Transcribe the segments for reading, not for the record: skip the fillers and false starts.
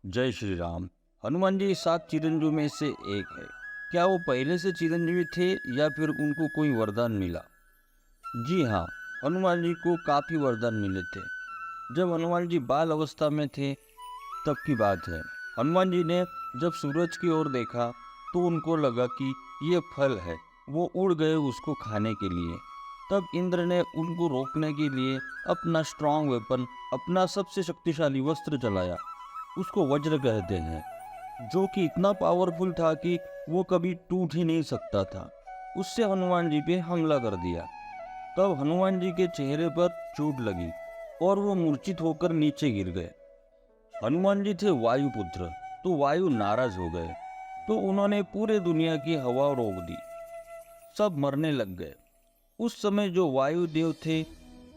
जय श्री राम। हनुमान जी 7 चिरंजीव में से एक है। क्या वो पहले से चिरंजीवी थे या फिर उनको कोई वरदान मिला? जी हाँ, हनुमान जी को काफ़ी वरदान मिले थे। जब हनुमान जी बाल अवस्था में थे तब की बात है। हनुमान जी ने जब सूरज की ओर देखा तो उनको लगा कि ये फल है। वो उड़ गए उसको खाने के लिए। तब इंद्र ने उनको रोकने के लिए अपना स्ट्रॉन्ग वेपन, अपना सबसे शक्तिशाली वस्त्र चलाया। उसको वज्र कहते हैं, जो कि इतना पावरफुल था कि वो कभी टूट ही नहीं सकता था। उससे हनुमान जी पे हमला कर दिया। तब हनुमान जी के चेहरे पर चोट लगी और वो मूर्छित होकर नीचे गिर गए। हनुमान जी थे वायुपुत्र, तो वायु नाराज हो गए, तो उन्होंने पूरे दुनिया की हवा रोक दी। सब मरने लग गए। उस समय जो वायुदेव थे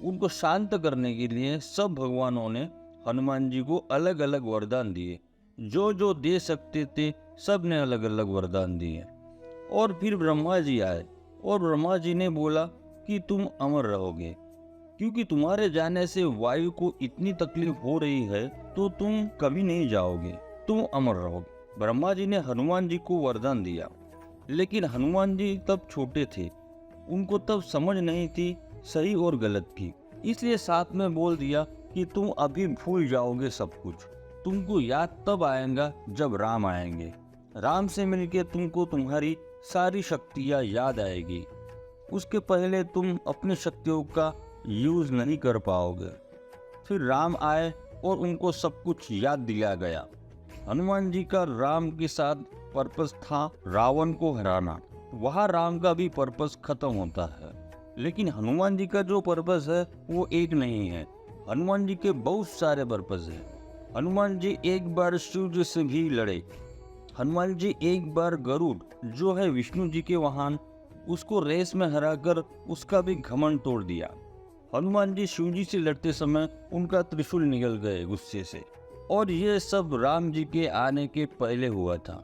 उनको शांत करने के लिए सब भगवानों ने हनुमान जी को अलग अलग वरदान दिए। जो जो दे सकते थे सब ने अलग अलग वरदान दिए। और फिर ब्रह्मा जी आए और ब्रह्मा जी ने बोला कि तुम अमर रहोगे, क्योंकि तुम्हारे जाने से वायु को इतनी तकलीफ हो रही है, तो तुम कभी नहीं जाओगे, तुम अमर रहोगे। ब्रह्मा जी ने हनुमान जी को वरदान दिया, लेकिन हनुमान जी तब छोटे थे, उनको तब समझ नहीं थी सही और गलत की। इसलिए साथ में बोल दिया कि तुम अभी भूल जाओगे सब कुछ, तुमको याद तब आएगा जब राम आएंगे। राम से मिलके तुमको तुम्हारी सारी शक्तियाँ याद आएगी। उसके पहले तुम अपनी शक्तियों का यूज नहीं कर पाओगे। फिर राम आए और उनको सब कुछ याद दिलाया गया। हनुमान जी का राम के साथ पर्पस था रावण को हराना। वहाँ राम का भी पर्पस खत्म होता है, लेकिन हनुमान जी का जो पर्पस है वो एक नहीं है। हनुमान जी के बहुत सारे पर्पस है। हनुमान जी एक बार शिव जी से भी लड़े। हनुमान जी एक बार गरुड़, जो है विष्णु जी के वाहन, उसको रेस में हराकर उसका भी घमंड तोड़ दिया। हनुमान जी शिव जी से लड़ते समय उनका त्रिशूल निकल गए गुस्से से, और ये सब राम जी के आने के पहले हुआ था।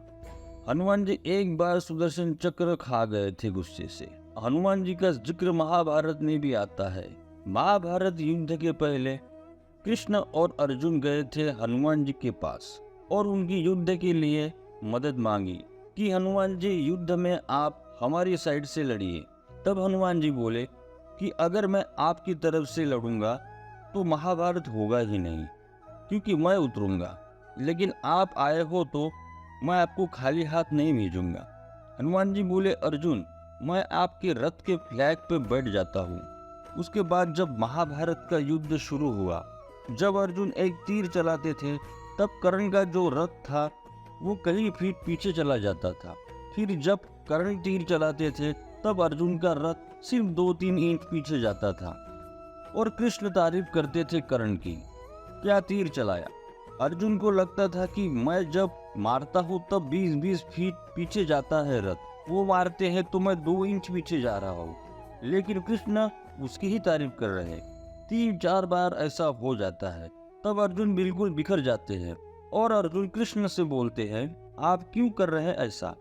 हनुमान जी एक बार सुदर्शन चक्र खा गए थे गुस्से से। हनुमान जी का जिक्र महाभारत में भी आता है। महाभारत युद्ध के पहले कृष्ण और अर्जुन गए थे हनुमान जी के पास और उनकी युद्ध के लिए मदद मांगी कि हनुमान जी युद्ध में आप हमारी साइड से लड़िए। तब हनुमान जी बोले कि अगर मैं आपकी तरफ से लड़ूंगा तो महाभारत होगा ही नहीं, क्योंकि मैं उतरूंगा, लेकिन आप आए हो तो मैं आपको खाली हाथ नहीं भेजूंगा। हनुमान जी बोले, अर्जुन, मैं आपके रथ के फ्लैग पे बैठ जाता हूँ। उसके बाद जब महाभारत का युद्ध शुरू हुआ, जब अर्जुन एक तीर चलाते थे, तब कर्ण का जो रथ था वो कई फीट पीछे चला जाता था। फिर जब कर्ण तीर चलाते थे तब अर्जुन का रथ सिर्फ 2-3 इंच पीछे जाता था। और कृष्ण तारीफ करते थे कर्ण की, क्या तीर चलाया। अर्जुन को लगता था कि मैं जब मारता हूँ तब 20-20 फीट पीछे जाता है रथ, वो मारते हैं तो मैं 2 इंच पीछे जा रहा हूँ, लेकिन कृष्ण उसकी ही तारीफ कर रहे हैं। 3-4 बार ऐसा हो जाता है, तब अर्जुन बिल्कुल बिखर जाते हैं और अर्जुन कृष्ण से बोलते हैं, आप क्यों कर रहे हैं ऐसा?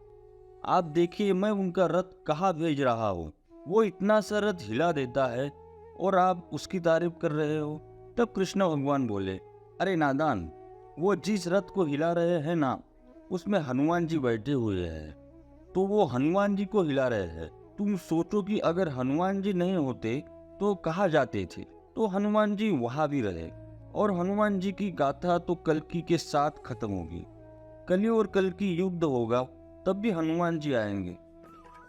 आप देखिए मैं उनका रथ कहाँ भेज रहा हूँ, वो इतना सा रथ हिला देता है और आप उसकी तारीफ कर रहे हो। तब कृष्ण भगवान बोले, अरे नादान, वो जिस रथ को हिला रहे हैं ना, उसमें हनुमान जी बैठे हुए हैं, तो वो हनुमान जी को हिला रहे हैं। तुम सोचो कि अगर हनुमान जी नहीं होते तो कहाँ जाते थे? तो हनुमान जी वहाँ भी रहे। और हनुमान जी की गाथा तो कल्कि के साथ खत्म होगी। कली और कल्कि युद्ध होगा तब भी हनुमान जी आएंगे।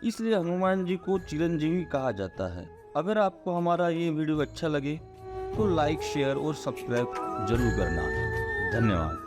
इसलिए हनुमान जी को चिरंजीवी कहा जाता है। अगर आपको हमारा ये वीडियो अच्छा लगे तो लाइक, शेयर और सब्सक्राइब जरूर करना। धन्यवाद।